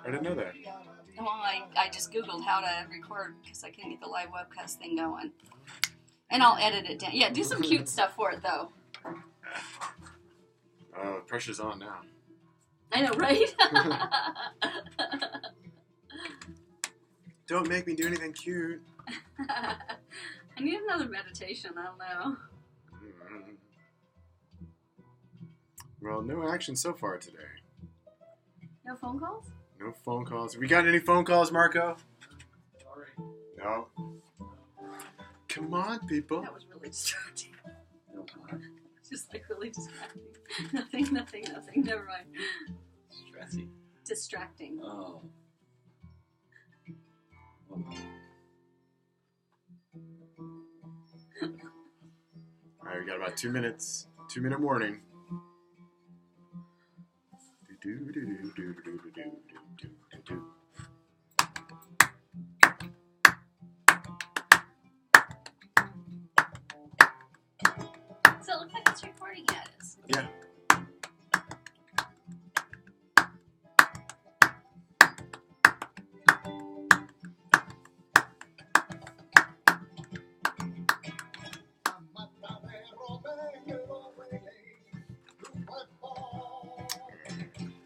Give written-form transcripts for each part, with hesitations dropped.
I didn't know that. Well, I just Googled how to record because I couldn't get the live webcast thing going. And I'll edit it down. Yeah, do some cute stuff for it, though. Oh, pressure's on now. I know, right? Don't make me do anything cute. I need another meditation. I don't know. Well, no action so far today. No phone calls? No phone calls. We got any phone calls, Marco? Sorry. No. Come on, people. That was really distracting. No. Just like really distracting. Nothing. Never mind. Stressy. Distracting. Oh. Alright, we got about 2 minutes. 2-minute warning. So it looks like it's recording at us. Yeah.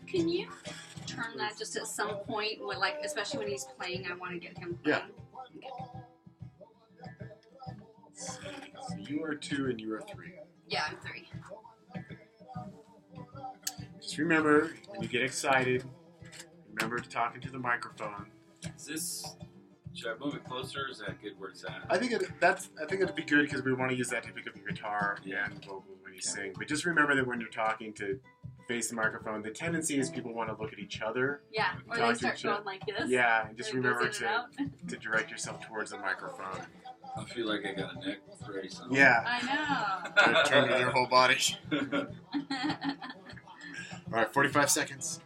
Can you turn that just at some point, when, like, especially when he's playing? I want to get him playing. Yeah. So you are 2 and you are 3. Yeah, I'm 3. Just remember, when you get excited, remember to talk into the microphone. Is this... Should I move it closer, or is that good where it's at? I think it'd be good because we want to use that to pick up your guitar and vocals when you sing. But just remember that when you're talking to face the microphone, the tendency is people want to look at each other. Yeah, or Talk they to start each other. going like this. Yeah, and just And it goes remember in and out. to direct yourself towards the microphone. I feel like I got a neck brace on. Yeah. I know. Turn with your whole body. All right, 45 seconds.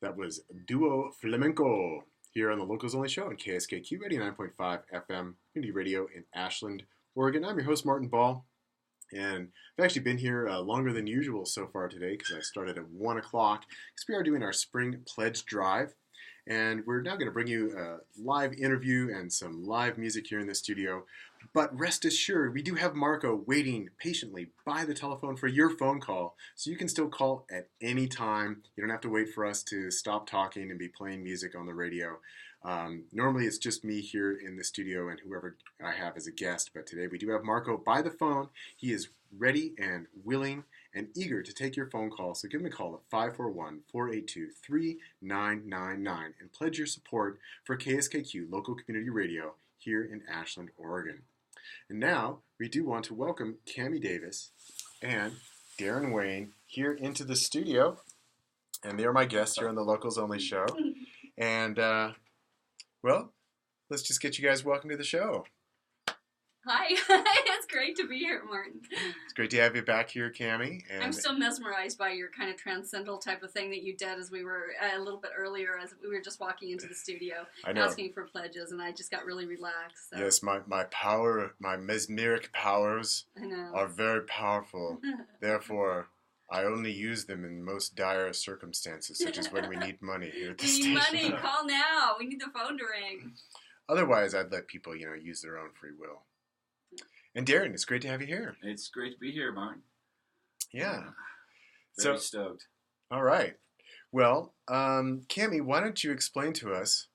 That was Duo Flamenco here on the Locals Only Show on KSKQ 89.5 FM Community Radio in Ashland, Oregon. I'm your host, Martin Ball, and I've actually been here longer than usual so far today because I started at 1 o'clock because we are doing our spring pledge drive, and we're now going to bring you a live interview and some live music here in the studio. But rest assured, we do have Marco waiting patiently by the telephone for your phone call, so you can still call at any time. You don't have to wait for us to stop talking and be playing music on the radio. Normally, it's just me here in the studio and whoever I have as a guest, but today we do have Marco by the phone. He is ready and willing and eager to take your phone call, so give him a call at 541-482-3999 and pledge your support for KSKQ Local Community Radio here in Ashland, Oregon. And now, we do want to welcome Cammy Davis and Darrin Wayne here into the studio. And they're my guests here on the Locals Only Show. And, well, let's just get you guys welcome to the show. Hi. It's great to be here, Martin. It's great to have you back here, Cammy. And I'm so mesmerized by your kind of transcendental type of thing that you did as we were a little bit earlier, as we were just walking into the studio asking for pledges, and I just got really relaxed. So. Yes, my power, my mesmeric powers are very powerful. Therefore, I only use them in most dire circumstances, such as when we need money here at the station. We need money. Call now. We need the phone to ring. Otherwise, I'd let people, use their own free will. And Darrin, it's great to have you here. It's great to be here, Martin. Yeah. Very stoked. All right. Well, Cammy, why don't you explain to us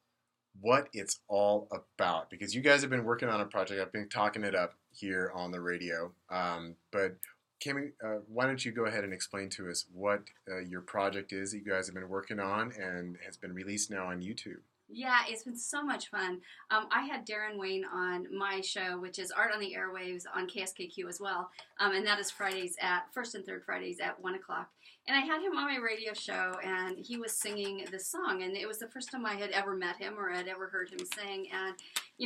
what it's all about? Because you guys have been working on a project. I've been talking it up here on the radio. But Cammy, why don't you go ahead and explain to us what your project is that you guys have been working on and has been released now on YouTube? Yeah, it's been so much fun. I had Darrin Wayne on my show, which is Art on the Airwaves on KSKQ as well, and that is Fridays at first and third Fridays at 1:00. And I had him on my radio show, and he was singing this song, and it was the first time I had ever met him or had ever heard him sing. And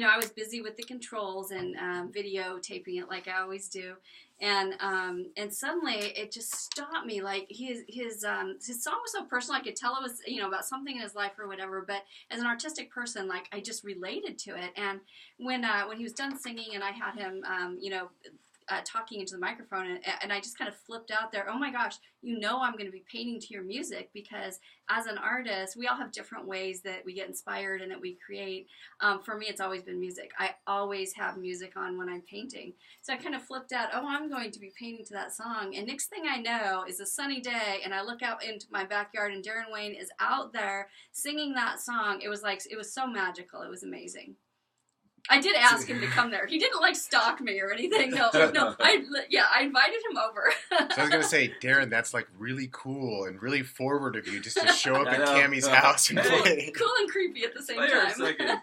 I was busy with the controls and videotaping it like I always do. And suddenly it just stopped me. Like his song was so personal. I could tell it was about something in his life or whatever. But as an artistic person, like I just related to it. And when he was done singing and I had him talking into the microphone, and I just kind of flipped out there. Oh my gosh, I'm going to be painting to your music, because as an artist, we all have different ways that we get inspired and that we create. For me, it's always been music. I always have music on when I'm painting. So I kind of flipped out, I'm going to be painting to that song. And next thing I know is a sunny day, and I look out into my backyard, and Darrin Wayne is out there singing that song. It was so magical. It was amazing. I did ask him to come there. He didn't stalk me or anything. No. I invited him over. So I was gonna say, Darrin, that's really cool and really forward of you, just to show up at Cammy's house and play. Cool and creepy at the same time.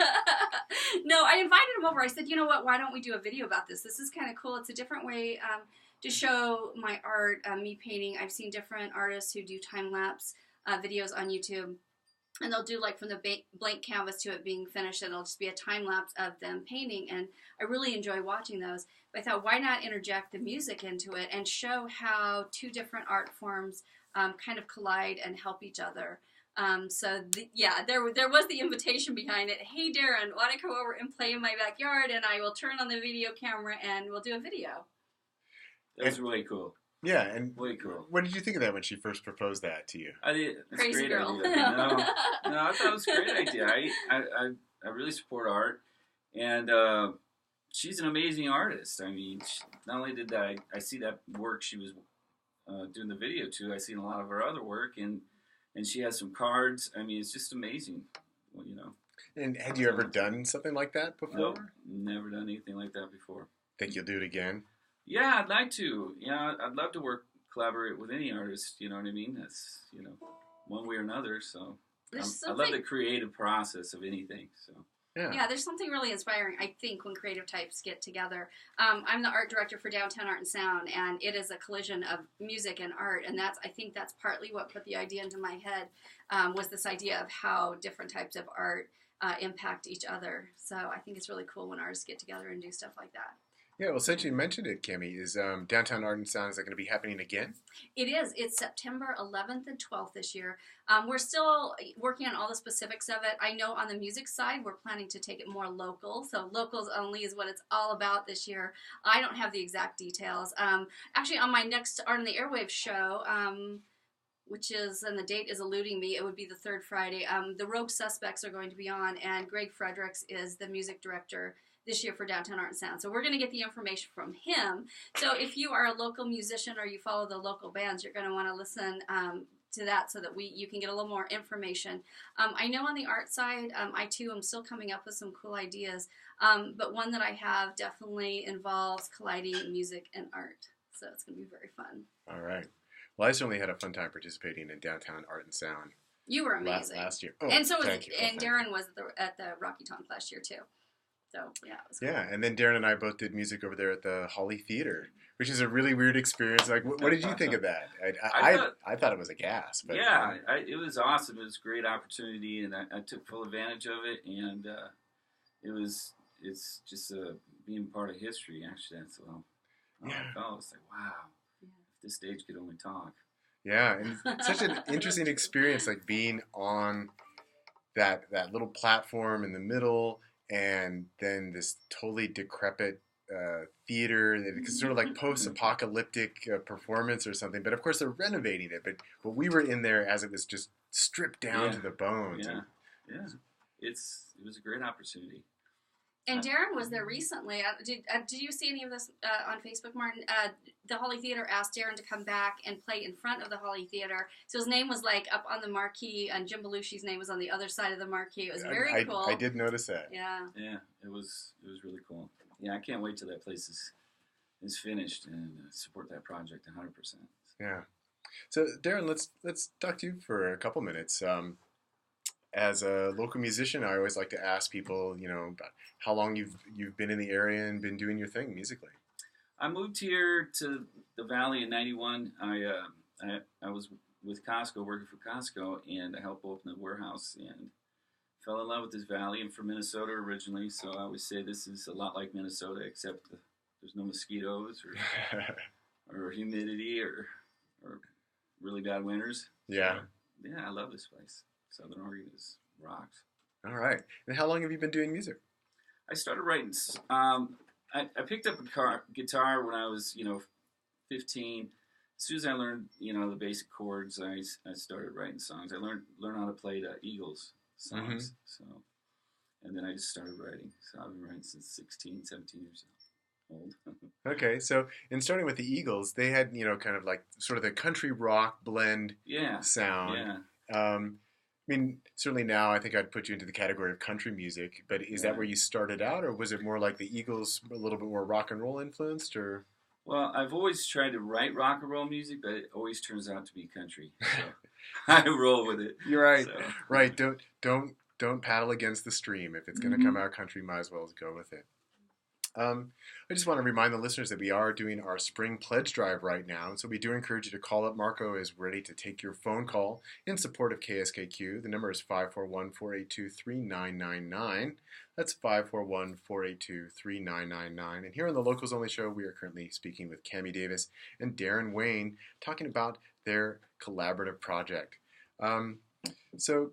No, I invited him over. I said, you know what? Why don't we do a video about this? This is kind of cool. It's a different way to show my art, me painting. I've seen different artists who do time lapse videos on YouTube. And they'll do from the blank canvas to it being finished, and it'll just be a time lapse of them painting. And I really enjoy watching those. But I thought, why not interject the music into it and show how two different art forms kind of collide and help each other. There was the invitation behind it. Hey, Darrin, why don't I come over and play in my backyard, and I will turn on the video camera and we'll do a video. That was really cool. Yeah, and way cool. What did you think of that when she first proposed that to you? I did. It's Crazy a great girl. idea. No, I thought it was a great idea. I really support art, and she's an amazing artist. I mean, not only did I see that work she was doing the video to, I seen a lot of her other work, and she has some cards. I mean, it's just amazing. And had you ever done something like that before? Nope, never done anything like that before. Think you'll do it again? Yeah, I'd like to. Yeah, I'd love to collaborate with any artist. You know what I mean? That's one way or another. So I love the creative process of anything. So yeah, there's something really inspiring, I think, when creative types get together. I'm the art director for Downtown Art and Sound, and it is a collision of music and art. And I think that's partly what put the idea into my head, was this idea of how different types of art impact each other. So I think it's really cool when artists get together and do stuff like that. Yeah, well, since you mentioned it, Cammy, is Downtown Art and Sound, is that going to be happening again? It is. It's September 11th and 12th this year. We're still working on all the specifics of it. I know on the music side, we're planning to take it more local. So locals only is what it's all about this year. I don't have the exact details. Actually, on my next Art on the Airwaves show, which is, and the date is eluding me, it would be the third Friday, the Rogue Suspects are going to be on, and Greg Fredericks is the music director this year for Downtown Art and Sound. So we're going to get the information from him. So if you are a local musician or you follow the local bands, you're going to want to listen to that so that you can get a little more information. I know on the art side, I too am still coming up with some cool ideas, but one that I have definitely involves colliding music and art. So it's going to be very fun. All right. Well, I certainly had a fun time participating in Downtown Art and Sound. You were amazing. Last year. Oh, and so was, and Darrin was at the Rocky Tonk last year too. So, yeah, it was cool. Yeah, and then Darrin and I both did music over there at the Holly Theater, which is a really weird experience. What did you think of that? I thought it was a gas. But, yeah, it was awesome. It was a great opportunity, and I took full advantage of it, and it's just being part of history, actually. So I felt, it's like, wow, if this stage could only talk. Yeah, and such an interesting experience, being on that little platform in the middle, and then this totally decrepit theater. It's sort of post-apocalyptic performance or something. But of course they're renovating it. But we were in there as it was just stripped down to the bones. Yeah, it was a great opportunity. And Darrin was there recently. Did you see any of this on Facebook, Martin? The Holly Theater asked Darrin to come back and play in front of the Holly Theater. So his name was up on the marquee, and Jim Belushi's name was on the other side of the marquee. It was very cool. I did notice that. Yeah. Yeah, it was really cool. Yeah, I can't wait till that place is finished and support that project 100%. Yeah. So Darrin, let's talk to you for a couple minutes. as a local musician, I always like to ask people, about how long you've been in the area and been doing your thing musically. I moved here to the Valley in '91. I was with Costco, working for Costco, and I helped open the warehouse and fell in love with this valley. I'm from Minnesota originally, so I always say this is a lot like Minnesota, except there's no mosquitoes or humidity or really bad winters. Yeah. So, yeah, I love this place. Southern Oregon is rocks. All right. And how long have you been doing music? I started writing. I picked up a guitar when I was, 15. As soon as I learned, the basic chords, I started writing songs. I learned how to play the Eagles songs. Mm-hmm. So, and then I just started writing. So I've been writing since 16, 17 years old. Okay, so in starting with the Eagles, they had, kind of like sort of the country rock blend sound. Yeah. I mean, certainly now I think I'd put you into the category of country music, but is that where you started out, or was it more like the Eagles, a little bit more rock and roll influenced, or? Well, I've always tried to write rock and roll music, but it always turns out to be country. So I roll with it. You're right. So. Right. Don't paddle against the stream. If it's going to come out country, might as well go with it. I just want to remind the listeners that we are doing our spring pledge drive right now. And so we do encourage you to call up. Marco is ready to take your phone call in support of KSKQ. The number is 541-482-3999. That's 541-482-3999. And here on the Locals Only Show, we are currently speaking with Cammy Davis and Darrin Wayne, talking about their collaborative project. So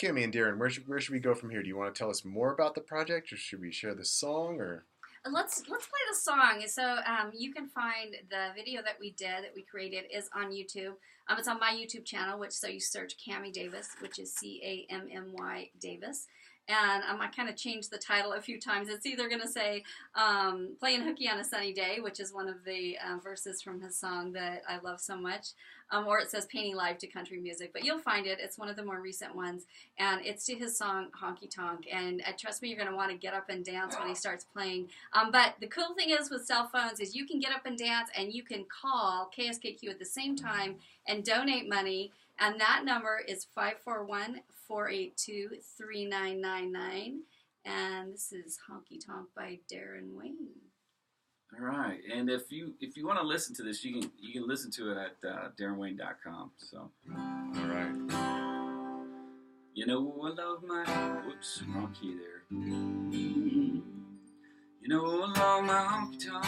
Cammy and Darrin, where should we go from here? Do you want to tell us more about the project, or should we share the song, or? Let's play the song. So you can find the video that we created is on YouTube. It's on my YouTube channel, so you search Cammy Davis, which is Cammy Davis. And I kind of changed the title a few times. It's either going to say Playin Hooky on a Sunny Day, which is one of the verses from his song that I love so much, or it says Painting Live to Country Music. But you'll find it. It's one of the more recent ones, and it's to his song Honky Tonk. And trust me, you're going to want to get up and dance when he starts playing. But the cool thing is with cell phones is you can get up and dance, and you can call KSKQ at the same time and donate money. And that number is 541-482-3999. And this is Honky Tonk by Darrin Wayne. All right. And if you want to listen to this, you can listen to it at darrinwayne.com. So. All right. I love my whoops, wrong key there. I love my honky tonk,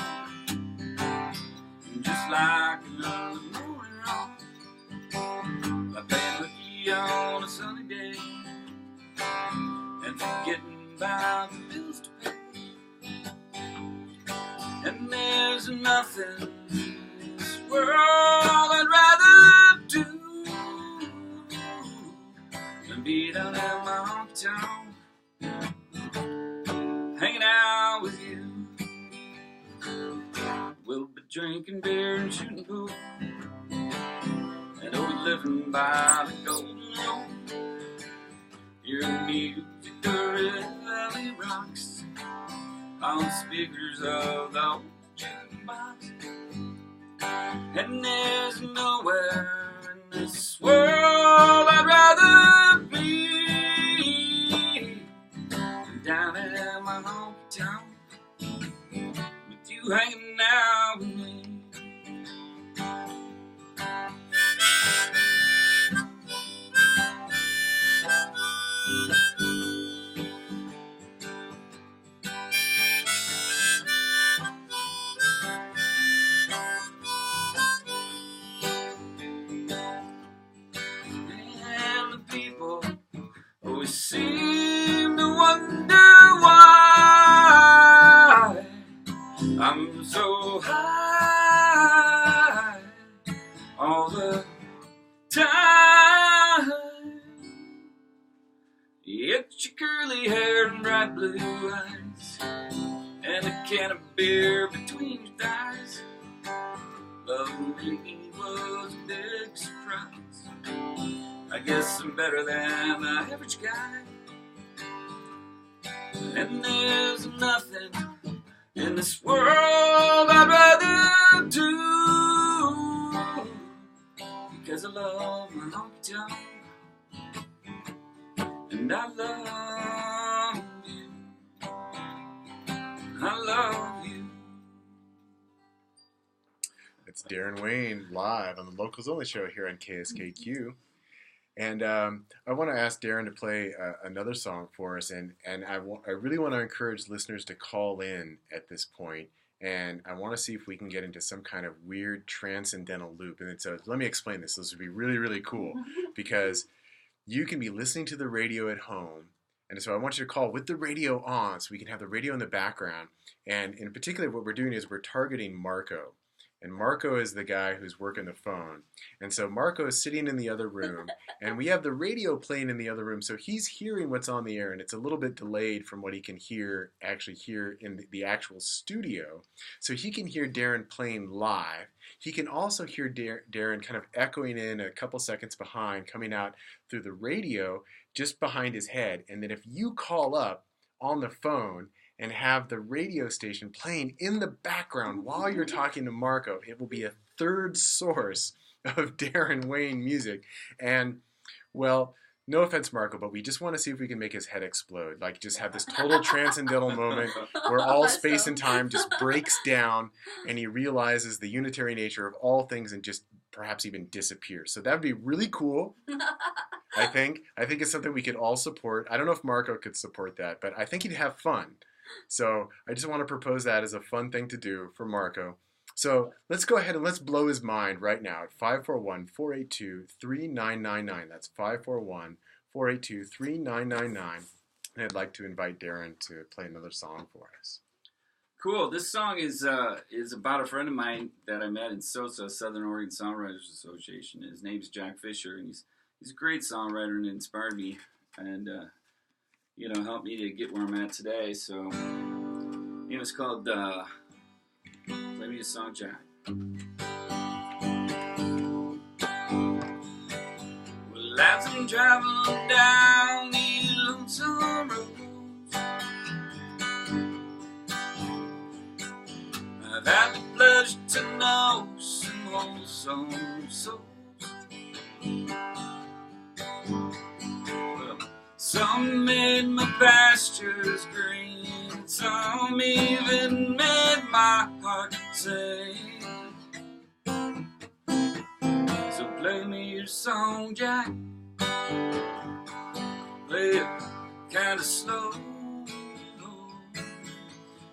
just like another morning rock. Like Playin Hooky on a sunny day, and forgetting about the bills to pay. And there's nothing in this world I'd rather do than be down at my honky tonk, hanging out with you. We'll be drinking beer and shooting pool, and always living by the golden rule. Your music really rocks on the speakers of the old jukebox. And there's nowhere in this world I'd rather be than down at my honky tonk with you hanging out with me. Seem to wonder why I'm so high all the time. It's your curly hair and bright blue eyes, and a can of beer between your thighs. Loving me was a big surprise. I guess I'm better than the average guy. And there's nothing in this world I'd rather do, because I love my honky tonk, It's Darrin Wayne live on the Locals Only show here on KSKQ. And I want to ask Darrin to play another song for us. And I really want to encourage listeners to call in at this point. And I want to see if we can get into some kind of weird transcendental loop. And so let me explain this. This would be really, really cool because you can be listening to the radio at home. And so I want you to call with the radio on so we can have the radio in the background. And in particular, what we're doing is we're targeting Marco. And Marco is the guy who's working the phone. And so Marco is sitting in the other room, and we have the radio playing in the other room, so he's hearing what's on the air, and it's a little bit delayed from what he can actually hear in the actual studio. So he can hear Darrin playing live. He can also hear Darrin kind of echoing in a couple seconds behind, coming out through the radio just behind his head. And then if you call up on the phone and have the radio station playing in the background while you're talking to Marco, it will be a third source of Darrin Wayne music. And, well, no offense, Marco, but we just want to see if we can make his head explode. Like, just have this total transcendental moment where all space and time just breaks down and he realizes the unitary nature of all things and just perhaps even disappears. So that would be really cool. I think it's something we could all support. I don't know if Marco could support that, but I think he'd have fun. So I just want to propose that as a fun thing to do for Marco. So let's go ahead and let's blow his mind right now at 541-482-3999. That's 541-482-3999. And I'd like to invite Darrin to play another song for us. Cool. This song is about a friend of mine that I met in SOSA, Southern Oregon Songwriters Association. His name's Jack Fisher, and he's a great songwriter and inspired me and helped me to get where I'm at today. So it's called Play Me a Song, Jack. Well, as I'm traveling down these lonesome roads, I've had the pleasure to know some wholesome souls. Some made my pastures green, some even made my heart sing. So play me your song, Jack. Play it kinda slow.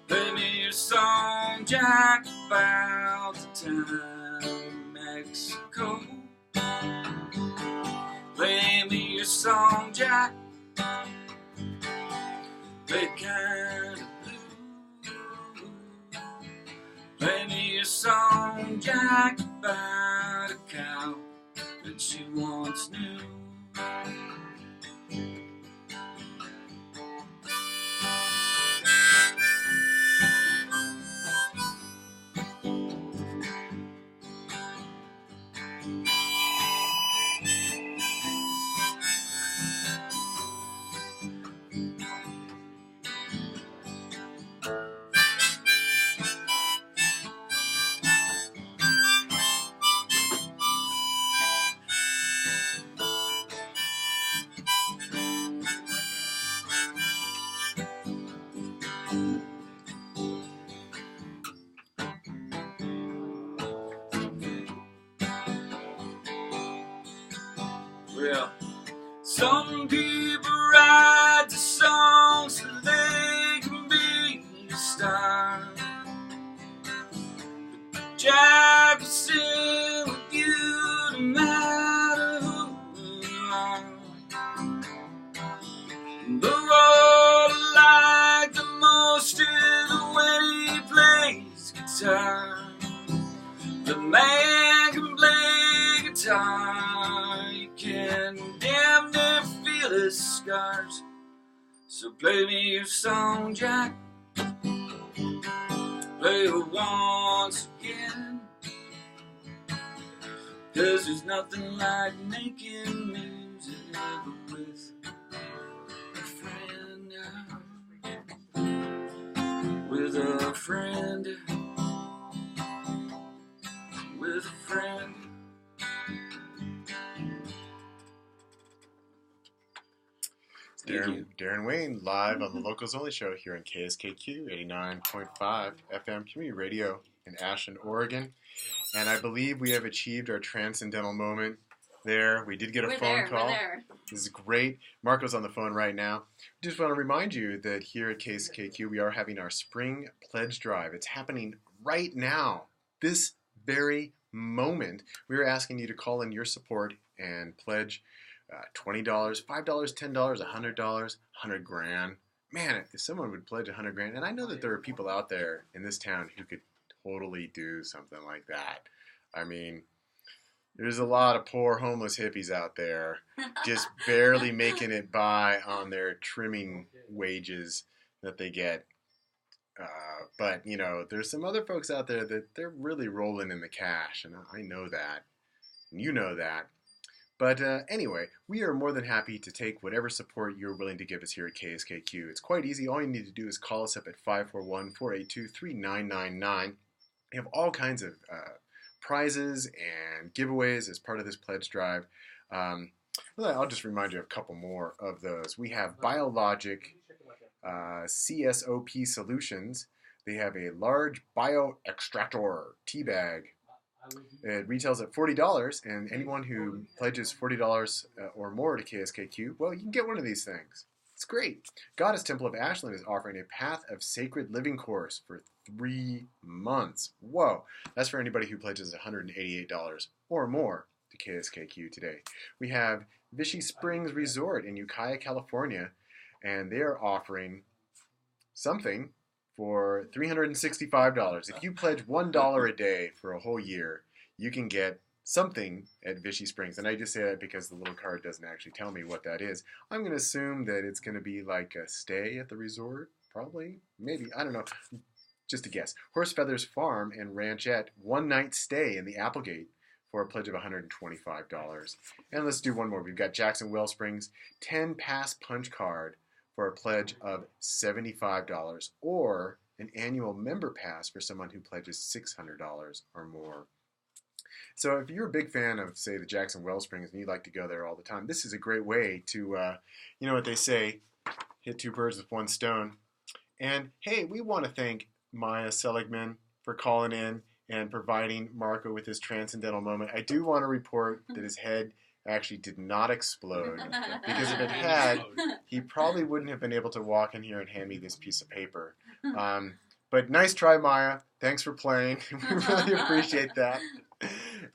Play me your song, Jack, about the time in Mexico. Play me your song, Jack. Play it kinda blue. Play me your song, Jack, about a cow that you once knew. Well, some people write the songs so they can be a star. But Jack will sing with you no matter who you are. The what I like the most is when he plays guitar. The man can play guitar. Can damn near feel his scars. So play me your song, Jack. Play it once again. 'Cause there's nothing like making music with a friend. With a friend. With a friend. Darrin Wayne live on the Locals Only show here on KSKQ 89.5 FM Community Radio in Ashland, Oregon. And I believe we have achieved our transcendental moment there. We did get a phone call. We're there. This is great. Marco's on the phone right now. Just want to remind you that here at KSKQ, we are having our spring pledge drive. It's happening right now, this very moment. We are asking you to call in your support and pledge $20, $5, $10, $100, $100 grand. Man, if someone would pledge $100 grand, and I know that there are people out there in this town who could totally do something like that. I mean, there's a lot of poor homeless hippies out there just barely making it by on their trimming wages that they get. But, you know, there's some other folks out there that they're really rolling in the cash, and I know that, and you know that. But anyway, we are more than happy to take whatever support you're willing to give us here at KSKQ. It's quite easy. All you need to do is call us up at 541-482-3999. We have all kinds of prizes and giveaways as part of this pledge drive. I'll just remind you of a couple more of those. We have Biologic CSOP Solutions. They have a large bioextractor tea bag. It retails at $40, and anyone who pledges $40 or more to KSKQ, well, you can get one of these things. It's great. Goddess Temple of Ashland is offering a Path of Sacred Living course for 3 months. Whoa. That's for anybody who pledges $188 or more to KSKQ today. We have Vichy Springs Resort in Ukiah, California, and they are offering something for $365. If you pledge $1 a day for a whole year, you can get something at Vichy Springs. And I just say that because the little card doesn't actually tell me what that is. I'm going to assume that it's going to be like a stay at the resort, probably, maybe, I don't know. Just a guess. Horse Feathers Farm and Ranchette, 1-night stay in the Applegate for a pledge of $125. And let's do one more. We've got Jackson Wellsprings, 10-pass punch card for a pledge of $75, or an annual member pass for someone who pledges $600 or more. So if you're a big fan of, say, the Jackson Wellsprings and you'd like to go there all the time, this is a great way to, you know what they say, hit 2 birds with 1 stone. And hey, we want to thank Maya Seligman for calling in and providing Marco with his transcendental moment. I do want to report that his head actually did not explode, because if it had, he probably wouldn't have been able to walk in here and hand me this piece of paper. But nice try, Maya. Thanks for playing. We really appreciate that.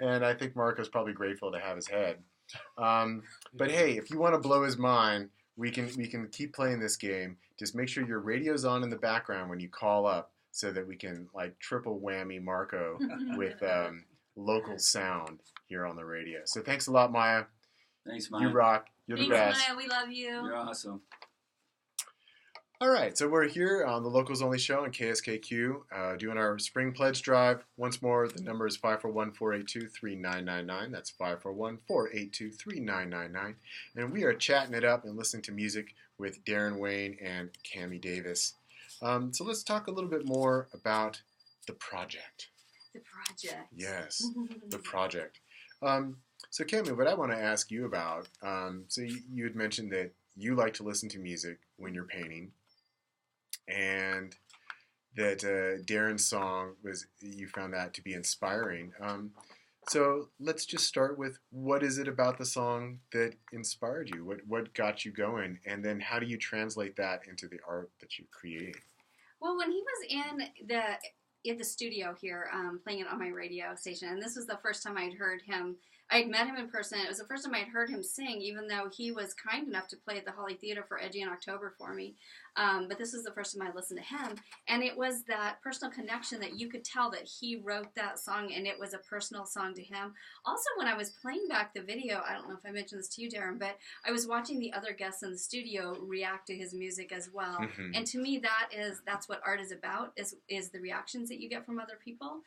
And I think Marco's probably grateful to have his head. But hey, if you want to blow his mind, we can keep playing this game. Just make sure your radio's on in the background when you call up, so that we can like triple whammy Marco with local sound here on the radio. So thanks a lot, Maya. Thanks, Maya. You rock. You're the best. Thanks, Maya. We love you. You're awesome. All right, so we're here on the Locals Only Show on KSKQ, doing our spring pledge drive. Once more, the number is 541-482-3999. That's 541-482-3999. And we are chatting it up and listening to music with Darrin Wayne and Cammy Davis. So let's talk a little bit more about the project. The project. Yes, the project. So Cammy, what I want to ask you about, so you had mentioned that you like to listen to music when you're painting, and that Darrin's song you found that to be inspiring. So let's just start with, what is it about the song that inspired you? What got you going? And then how do you translate that into the art that you create? Well, when he was in the studio here, playing it on my radio station, and this was the first time I'd heard him. I had met him in person. It was the first time I'd heard him sing, even though he was kind enough to play at the Holly Theater for Edgy in October for me. But this was the first time I listened to him. And it was that personal connection that you could tell that he wrote that song, and it was a personal song to him. Also, when I was playing back the video, I don't know if I mentioned this to you, Darrin, but I was watching the other guests in the studio react to his music as well. Mm-hmm. And to me, that's what art is about, is the reactions that you get from other people.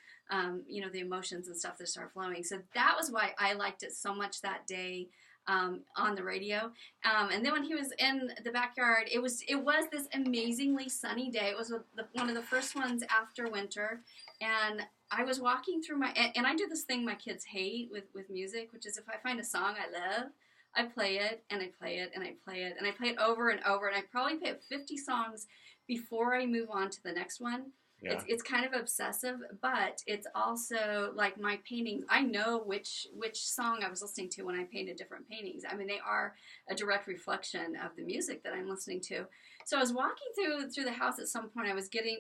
You know, the emotions and stuff that start flowing. So that was why I liked it so much that day on the radio. And then when he was in the backyard, it was this amazingly sunny day. It was one of the first ones after winter. And I was walking through and I do this thing my kids hate with music, which is if I find a song I love, I play it, and I play it, and I play it, and I play it over and over. And I probably play 50 songs before I move on to the next one. Yeah. It's kind of obsessive, but it's also like my paintings. I know which song I was listening to when I painted different paintings. I mean, they are a direct reflection of the music that I'm listening to. So I was walking through the house at some point.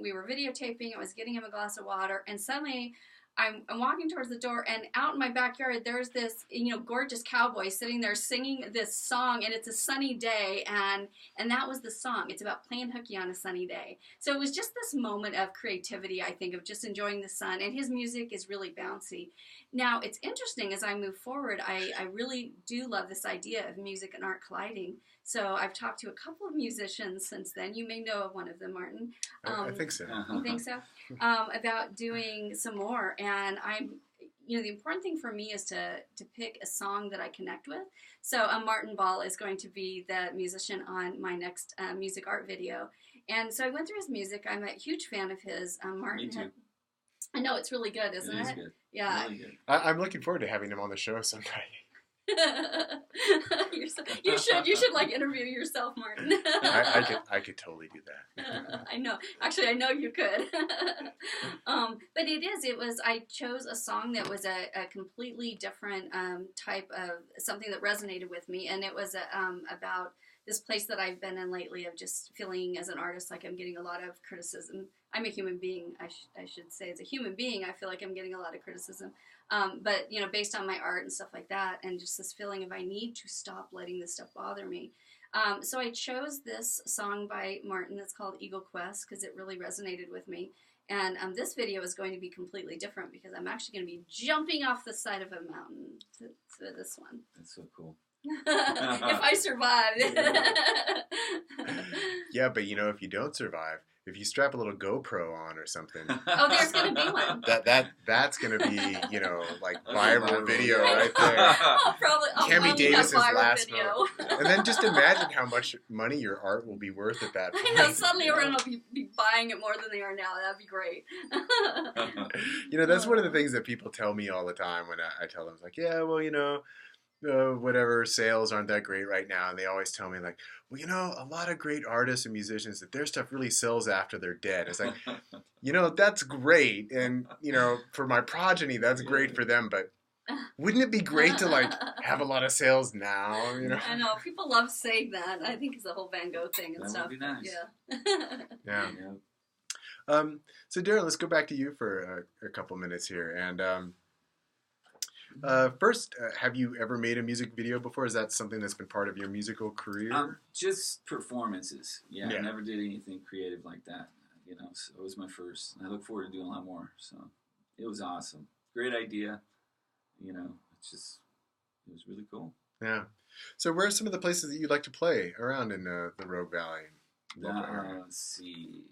We were videotaping. I was getting him a glass of water, and suddenly I'm walking towards the door, and out in my backyard, there's this, gorgeous cowboy sitting there singing this song, and it's a sunny day, and that was the song. It's about playing hooky on a sunny day. So it was just this moment of creativity, I think, of just enjoying the sun, and his music is really bouncy. Now, it's interesting as I move forward, I really do love this idea of music and art colliding. So I've talked to a couple of musicians since then. You may know of one of them, Martin. I think so. You think so? About doing some more. And the important thing for me is to pick a song that I connect with. So Martin Ball is going to be the musician on my next music art video. And so I went through his music. I'm a huge fan of his. Martin. Me too. I know it's really good, isn't it? It is good. Yeah. Really good. I'm looking forward to having him on the show sometime. You should like interview yourself, Martin. I could totally do that. I know. Actually, I know you could. But I chose a song that was a completely different type of something that resonated with me, and it was about this place that I've been in lately of just feeling as an artist like I'm getting a lot of criticism. I'm a human being, I should say. As a human being, I feel like I'm getting a lot of criticism. But, based on my art and stuff like that, and just this feeling of I need to stop letting this stuff bother me. So I chose this song by Martin that's called Eagle Quest because it really resonated with me. And this video is going to be completely different because I'm actually going to be jumping off the side of a mountain to this one. That's so cool. If I survive. Yeah, but if you don't survive, if you strap a little GoPro on or something. Oh, there's going to be one. That's going to be, like viral video right there. Cammy Davis's last note. And then just imagine how much money your art will be worth at that point. I know, suddenly everyone will be buying it more than they are now. That'd be great. That's one of the things that people tell me all the time when I tell them, it's like, yeah, well, whatever, sales aren't that great right now. And they always tell me, like, well, a lot of great artists and musicians, that their stuff really sells after they're dead. It's like, that's great. And, for my progeny, that's great for them. But wouldn't it be great to, like, have a lot of sales now? I know. People love saying that. I think it's the whole Van Gogh thing and That stuff. would be nice. Yeah. Yeah. So, Darrin, let's go back to you for a couple minutes here. And first, have you ever made a music video before? Is that something that's been part of your musical career? Just performances. Yeah, Yeah. I never did anything creative like that. So it was my first. And I look forward to doing a lot more. So it was awesome. Great idea. It was really cool. Yeah. So where are some of the places that you'd like to play around in the Rogue Valley? local area? Let's see.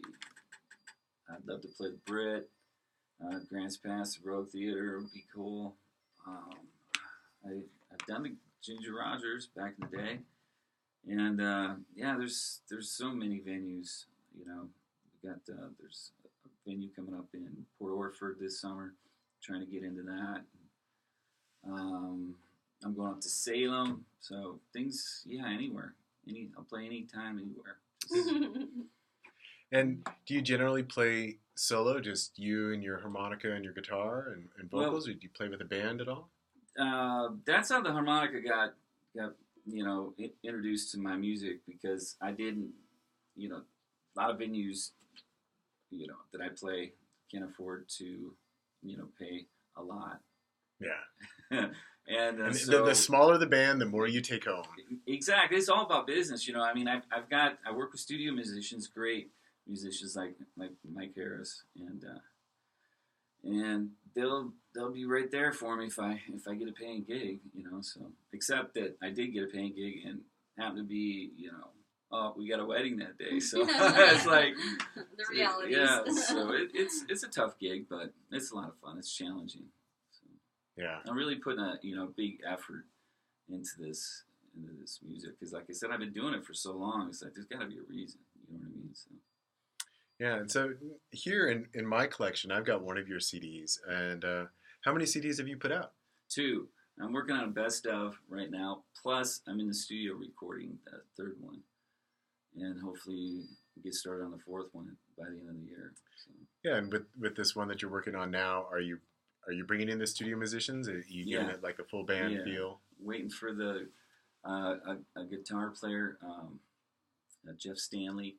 I'd love to play the Brit. Grants Pass, the Rogue Theater would be cool. I've done the Ginger Rogers back in the day, and there's so many venues. We got there's a venue coming up in Port Orford this summer. Trying to get into that. I'm going up to Salem, so things. Anywhere. I'll play anytime, anywhere. And do you generally play solo, just you and your harmonica and your guitar and vocals, or do you play with a band at all? That's how the harmonica got introduced to my music, because I didn't, a lot of venues, that I play can't afford to, pay a lot. Yeah. And so the smaller the band, the more you take home. Exactly. It's all about business, I work with studio musicians, great musicians like Mike Harris, and they'll be right there for me if I get a paying gig, so except that I did get a paying gig and happened to be, we got a wedding that day, so it's like the realities. Yeah, so it's a tough gig, but it's a lot of fun. It's challenging. So Yeah. I'm really putting a big effort into this music, because like I said, I've been doing it for so long. It's like there's got to be a reason. You know what I mean? So. Yeah, and so here in my collection, I've got one of your CDs. And how many CDs have you put out? 2. I'm working on a best of right now. Plus, I'm in the studio recording that third one, and hopefully get started on the fourth one by the end of the year. So. Yeah, and with this one that you're working on now, are you bringing in the studio musicians? Are you giving it like the full band feel? Waiting for the a guitar player, Jeff Stanley,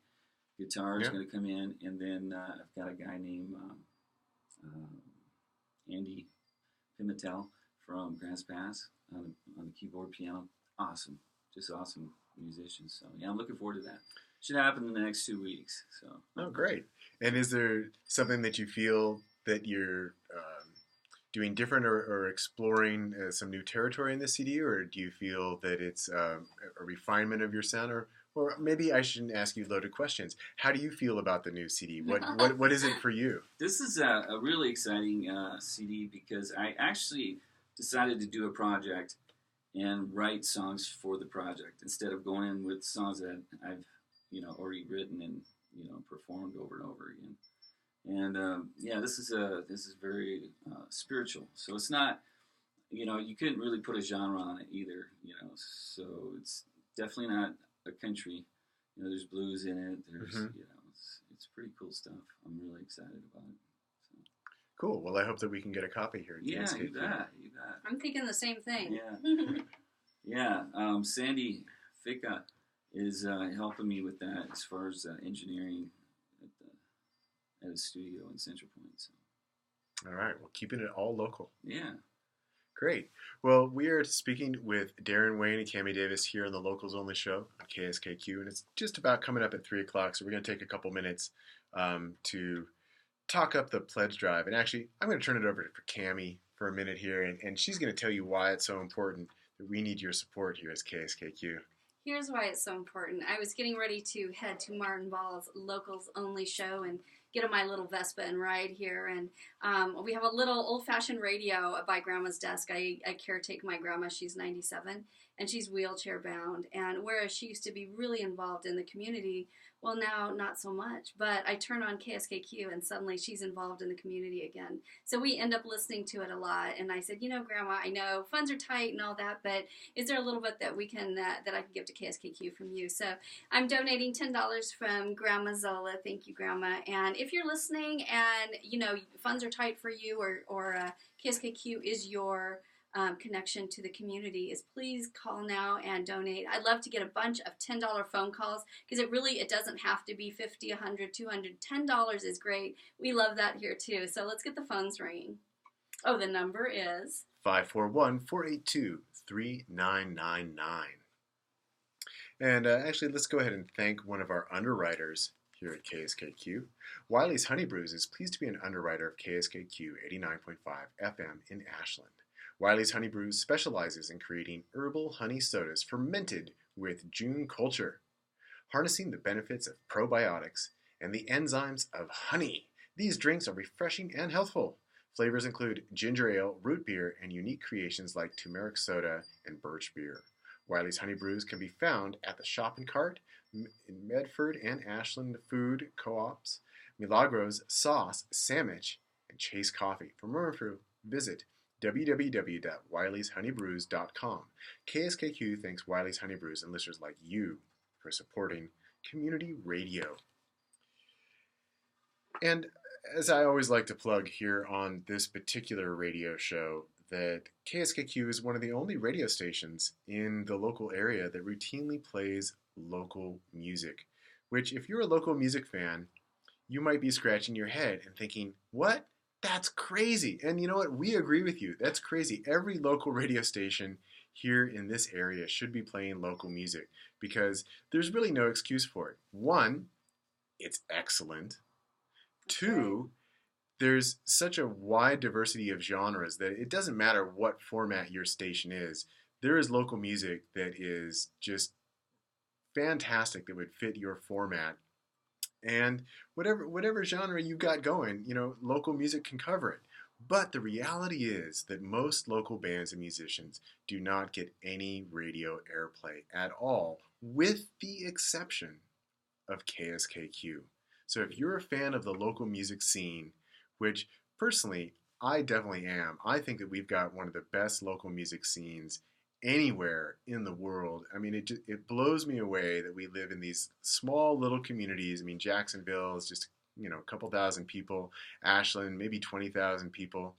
guitar is going to come in, and then I've got a guy named Andy Pimentel from Grants Pass on the keyboard, piano. Awesome, just awesome musicians. So yeah, I'm looking forward to that. Should happen in the next 2 weeks. So. Oh, great! And is there something that you feel that you're doing different or exploring some new territory in this CD, or do you feel that it's a refinement of your sound, or maybe I shouldn't ask you loaded questions. How do you feel about the new CD? What is it for you? This is a really exciting CD because I actually decided to do a project and write songs for the project instead of going in with songs that I've already written and performed over and over again. And this is very spiritual. So it's not, you couldn't really put a genre on it either. So it's definitely not a country. There's blues in it. There's it's pretty cool stuff. I'm really excited about it. So. Cool. Well, I hope that we can get a copy here. Yeah, KSKQ. you bet. I'm thinking the same thing. Yeah. Sandy Ficca is helping me with that as far as engineering at a studio in Central Point. So. All right. Well, keeping it all local. Yeah. Great. Well, we are speaking with Darrin Wayne and Cammy Davis here on the Locals Only Show on KSKQ, and it's just about coming up at 3 o'clock, so we're going to take a couple minutes to talk up the pledge drive. And actually, I'm going to turn it over for Cammy for a minute here, and she's going to tell you why it's so important that we need your support here as KSKQ. Here's why it's so important. I was getting ready to head to Martin Ball's Locals Only Show and get on my little Vespa and ride here. And we have a little old-fashioned radio by Grandma's desk. I caretake my grandma. She's 97, and she's wheelchair-bound. And whereas she used to be really involved in the community, well, now not so much. But I turn on KSKQ, and suddenly she's involved in the community again. So we end up listening to it a lot. And I said, Grandma, I know funds are tight and all that, but is there a little bit that we can that I can give to KSKQ from you? So I'm donating $10 from Grandma Zola. Thank you, Grandma. And if you're listening and, funds are tight for you or KSKQ is your connection to the community, is please call now and donate. I'd love to get a bunch of $10 phone calls because it doesn't have to be $50, $100, $200. $10 is great. We love that here too. So let's get the phones ringing. Oh, the number is 541-482-3999. And actually, let's go ahead and thank one of our underwriters here at KSKQ. Wiley's Honey Brews is pleased to be an underwriter of KSKQ 89.5 FM in Ashland. Wiley's Honey Brews specializes in creating herbal honey sodas fermented with June culture, harnessing the benefits of probiotics and the enzymes of honey. These drinks are refreshing and healthful. Flavors include ginger ale, root beer, and unique creations like turmeric soda and birch beer. Wiley's Honey Brews can be found at the Shop and Cart in Medford and Ashland Food Co-ops, Milagros, Sauce, Sandwich, and Chase Coffee. For more info, visit www.wileyshoneybrews.com. KSKQ thanks Wiley's Honey Brews and listeners like you for supporting community radio. And as I always like to plug here on this particular radio show, that KSKQ is one of the only radio stations in the local area that routinely plays local music, which if you're a local music fan, you might be scratching your head and thinking, what? That's crazy. And you know what? We agree with you. That's crazy. Every local radio station here in this area should be playing local music because there's really no excuse for it. One, it's excellent. Two, there's such a wide diversity of genres that it doesn't matter what format your station is. There is local music that is just fantastic that would fit your format. And whatever genre you've got going, local music can cover it. But the reality is that most local bands and musicians do not get any radio airplay at all, with the exception of KSKQ. So if you're a fan of the local music scene, which personally I definitely am, I think that we've got one of the best local music scenes anywhere in the world. I mean, it blows me away that we live in these small little communities. I mean, Jacksonville is just a couple thousand people. Ashland, maybe 20,000 people.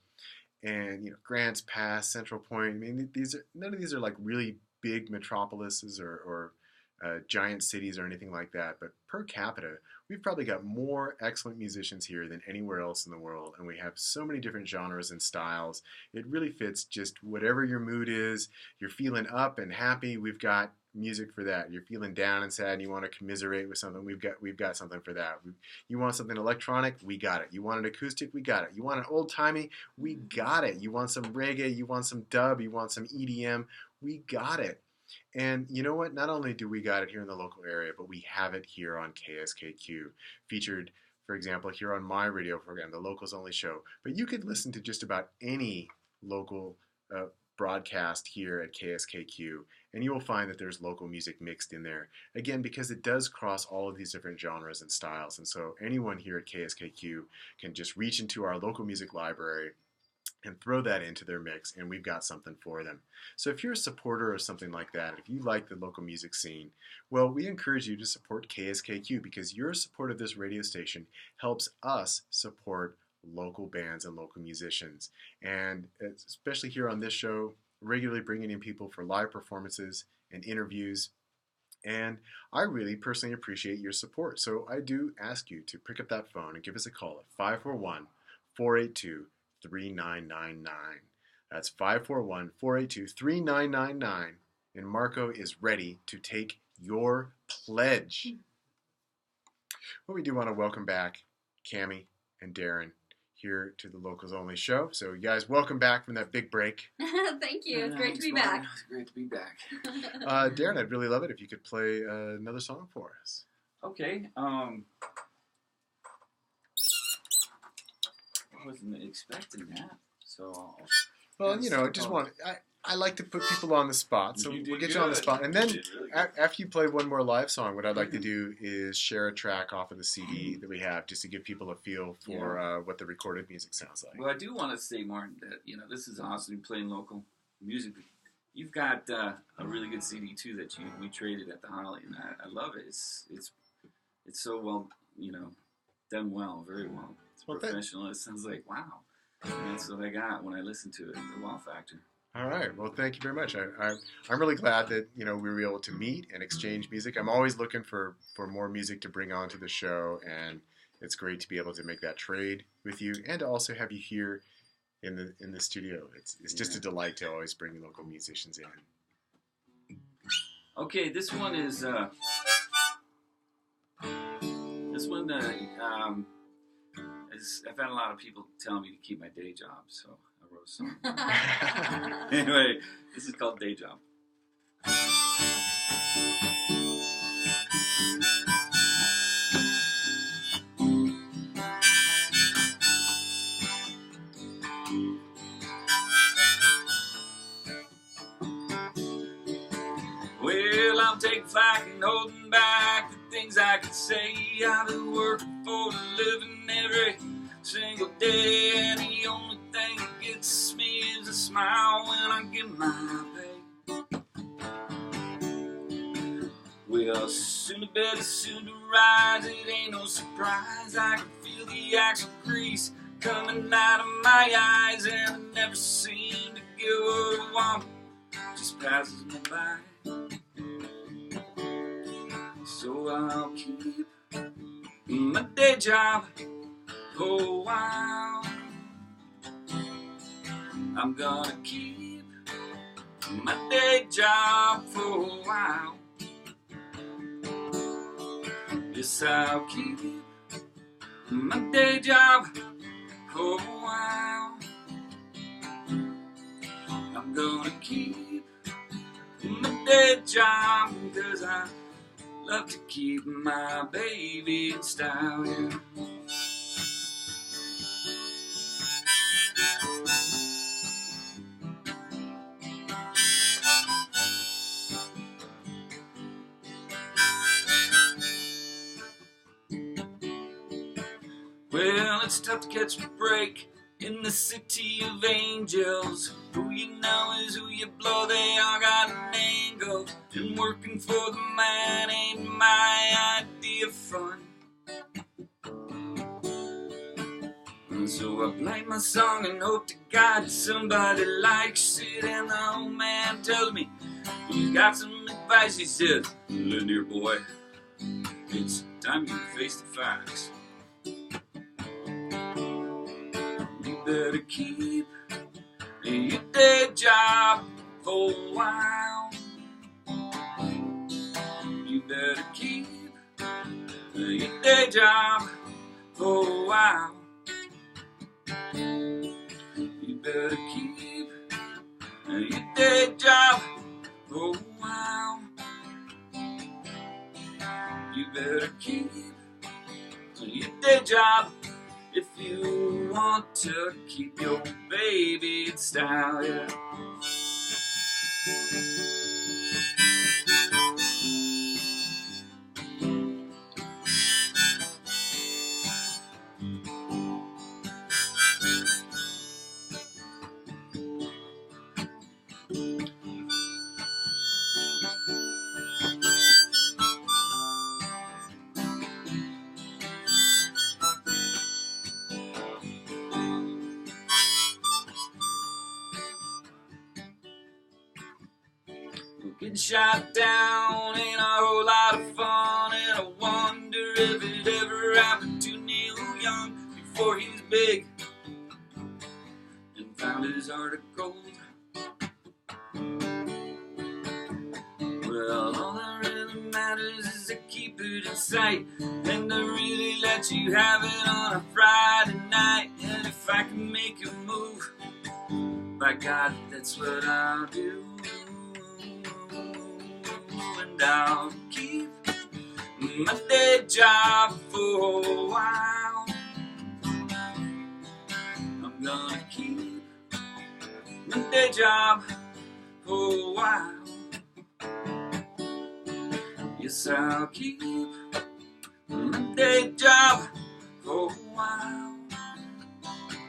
And Grants Pass, Central Point. I mean, none of these are like really big metropolises or giant cities or anything like that. But per capita, we've probably got more excellent musicians here than anywhere else in the world. And we have so many different genres and styles. It really fits just whatever your mood is. You're feeling up and happy, we've got music for that. You're feeling down and sad and you want to commiserate with something, we've got something for that. You want something electronic, we got it. You want an acoustic, we got it. You want an old-timey, we got it. You want some reggae, you want some dub, you want some EDM, we got it. And you know what? Not only do we got it here in the local area, but we have it here on KSKQ, featured, for example, here on my radio program, the Locals Only Show. But you could listen to just about any local broadcast here at KSKQ, and you will find that there's local music mixed in there. Again, because it does cross all of these different genres and styles, and so anyone here at KSKQ can just reach into our local music library and throw that into their mix, and we've got something for them. So if you're a supporter of something like that, if you like the local music scene, well, we encourage you to support KSKQ, because your support of this radio station helps us support local bands and local musicians. And especially here on this show, regularly bringing in people for live performances and interviews. And I really personally appreciate your support. So I do ask you to pick up that phone and give us a call at 541-482-3999. That's 541-482-3999. And Marco is ready to take your pledge. Well, we do want to welcome back Cammy and Darrin here to the Locals Only Show. So you guys, welcome back from that big break. Thank you. It's great to be back. It's great to be back. Darrin, I'd really love it if you could play another song for us. Okay. I wasn't expecting that. So, well, I like to put people on the spot, so we'll get you on the spot. And then really after you play one more live song, what I'd like to do is share a track off of the CD that we have, just to give people a feel for what the recorded music sounds like. Well, I do want to say, Martin, that this is awesome, playing local music. You've got a really good CD too that we traded at the Holly, and I love it. It's so well, done well, very well. It's professional. It sounds like wow. And that's what I got when I listened to it, the wow factor. All right. Well, thank you very much. I'm really glad that we were able to meet and exchange music. I'm always looking for more music to bring onto the show, and it's great to be able to make that trade with you and to also have you here in the studio. It's just a delight to always bring local musicians in. Okay, this one is I've had a lot of people telling me to keep my day job, so I wrote a song. Anyway, this is called Day Job. Well, I'm taking flight and holding back the things I could say. I've been working for a living every single day, and the only thing that gets me is a smile when I get my pay. Well, soon to bed is soon to rise. It ain't no surprise. I can feel the axle grease coming out of my eyes, and I never seem to get what I want. Just passes me by. So I'll keep my day job for a while. I'm gonna keep my day job for a while. Yes, I'll keep my day job for a while. I'm gonna keep my day job because I love to keep my baby in style, yeah. Well, it's tough to catch a break in the city of angels. Who you know is who you blow, they all got an angle. And working for the man ain't my idea of fun. So I play my song and hope to God somebody likes it. And the old man tells me he's got some advice. He says, "Listen here, boy, it's time you face the facts. You better keep your day job for a while. You better keep your day job for a while. You better keep your day job for a while. You better keep your day job if you want to keep your baby in style." Yeah. Getting shot down ain't a whole lot of fun, and I wonder if it ever happened to Neil Young before he was big and found his heart of gold. Well, all that really matters is to keep it in sight and to really let you have it on a Friday night. And if I can make a move, by God, that's what I'll do. And I'll keep my day job for a while. I'm gonna keep my day job for a while. Yes, I'll keep my day job for a while.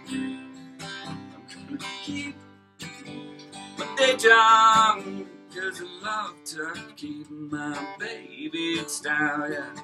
I'm gonna keep my day job, 'cause I love to keep my baby in style, yeah.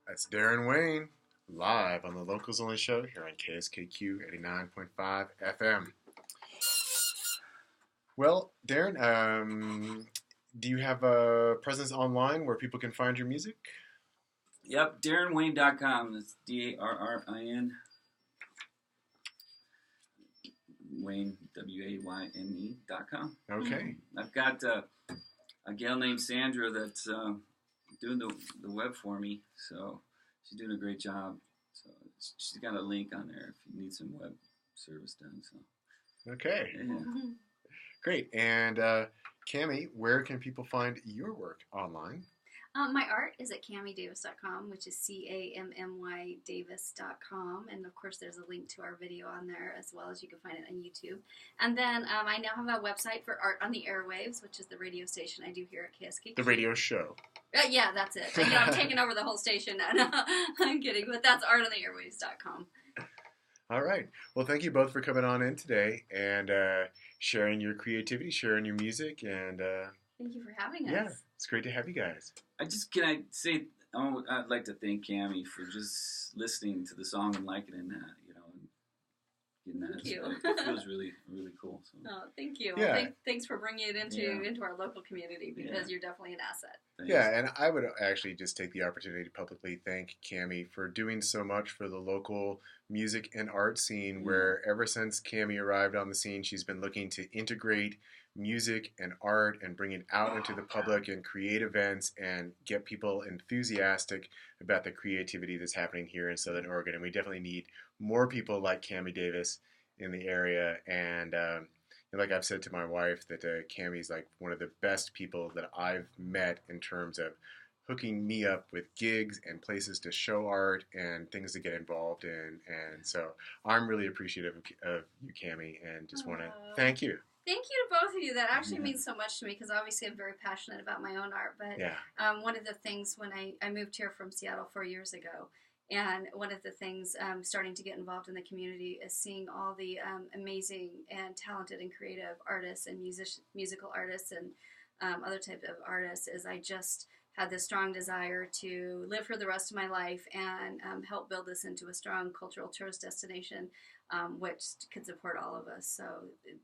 That's Darrin Wayne, live on the Locals Only Show here on KSKQ 89.5 FM. Well, Darrin, do you have a presence online where people can find your music? Yep, DarrinWayne.com. That's DARRIN. Wayne, WAYNE.com. Okay. I've got a gal named Sandra that's doing the web for me, so she's doing a great job. So she's got a link on there if you need some web service done. So Okay. yeah. Great. And Cammy, where can people find your work online? My art is at cammydavis.com, which is CAMMY Davis.com. And of course, there's a link to our video on there as well, as you can find it on YouTube. And then I now have a website for Art on the Airwaves, which is the radio station I do here at KSKQ. The radio show. Yeah, that's it. You know, I'm taking over the whole station now. I'm kidding, but that's artontheairwaves.com. All right. Well, thank you both for coming on in today and sharing your creativity, sharing your music, and thank you for having us. Yeah, it's great to have you guys. Can I say, I'd like to thank Cammy for just listening to the song and liking it, and that, you know, and getting that. Thank you. It feels really, really cool. So. Oh, thank you. Yeah. Thanks for bringing it into our local community, because you're definitely an asset. Thanks. Yeah, and I would actually just take the opportunity to publicly thank Cammy for doing so much for the local music and art scene, where ever since Cammy arrived on the scene, she's been looking to integrate music and art and bring it out into the public and create events and get people enthusiastic about the creativity that's happening here in Southern Oregon. And we definitely need more people like Cammy Davis in the area. And like I've said to my wife, that Cammy's like one of the best people that I've met in terms of hooking me up with gigs and places to show art and things to get involved in. And so I'm really appreciative of you, Cammy, and just want to thank you. Thank you to both of you. That actually means so much to me, because obviously I'm very passionate about my own art. But one of the things when I moved here from Seattle 4 years ago, and one of the things starting to get involved in the community is seeing all the amazing and talented and creative artists and musical artists and other types of artists, is I just had this strong desire to live for the rest of my life and help build this into a strong cultural tourist destination, which could support all of us. So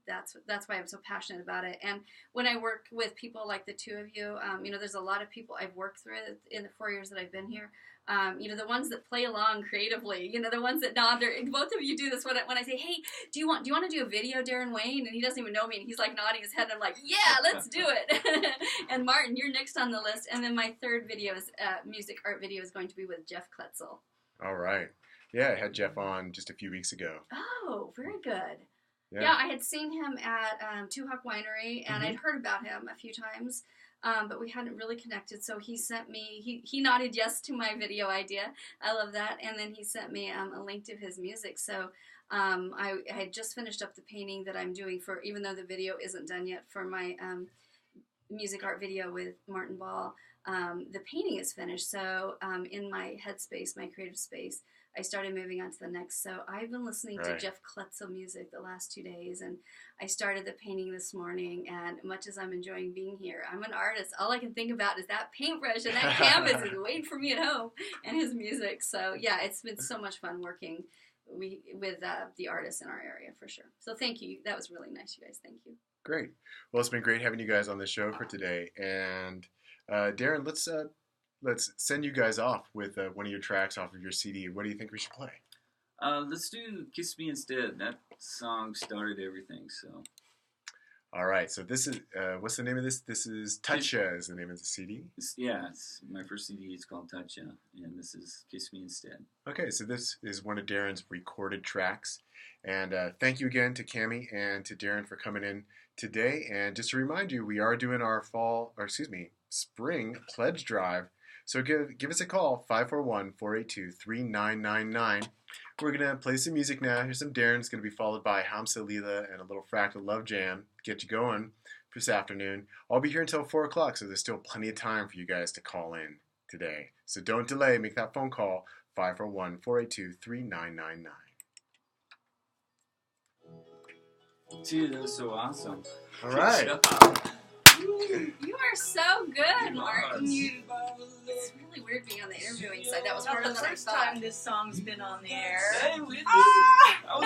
that's why I'm so passionate about it. And when I work with people like the two of you, there's a lot of people I've worked with in the 4 years that I've been here. The ones that play along creatively, the ones that nod. Both of you do this when I say, hey, do you want to do a video, Darrin Wayne? And he doesn't even know me, and he's like nodding his head, and I'm like, yeah, let's do it. And Martin, you're next on the list. And then my third video is music art video is going to be with Jeff Kletzel. All right. Yeah, I had Jeff on just a few weeks ago. Oh, very good. Yeah, I had seen him at Two Hawk Winery, and I'd heard about him a few times. But we hadn't really connected, so he sent me, he nodded yes to my video idea. I love that. And then he sent me a link to his music. So I had just finished up the painting that I'm doing for, even though the video isn't done yet, for my music art video with Martin Ball. The painting is finished, so in my headspace, my creative space, I started moving on to the next. So I've been listening to Jeff Kletzel music the last 2 days, and I started the painting this morning, and much as I'm enjoying being here, I'm an artist. All I can think about is that paintbrush and that canvas is waiting for me at home, and his music. So yeah, it's been so much fun working with the artists in our area, for sure. So thank you. That was really nice, you guys. Thank you. Great. Well, it's been great having you guys on the show for today. And Darrin, let's send you guys off with one of your tracks off of your CD. What do you think we should play? Let's do Kiss Me Instead. That song started everything, so. All right, so this is, what's the name of this? This is Toucha is the name of the CD? It's my first CD. It's called Toucha, and this is Kiss Me Instead. Okay, so this is one of Darrin's recorded tracks. And thank you again to Cammy and to Darrin for coming in today. And just to remind you, we are doing our spring pledge drive. So give us a call, 541-482-3999. We're going to play some music now. Here's some Darrin. It's going to be followed by Hamsa Leela and a little Fractal Love Jam. Get you going for this afternoon. I'll be here until 4 o'clock, so there's still plenty of time for you guys to call in today. So don't delay. Make that phone call, 541-482-3999. Dude, that was so awesome. All right. You are so good, Martin. It's really weird being on the interviewing side. That was harder than I thought. First time this song's been on the air. Hey, I was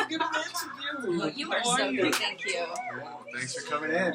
going to mention you. Well, you are so good. Thank you. Thanks for coming in.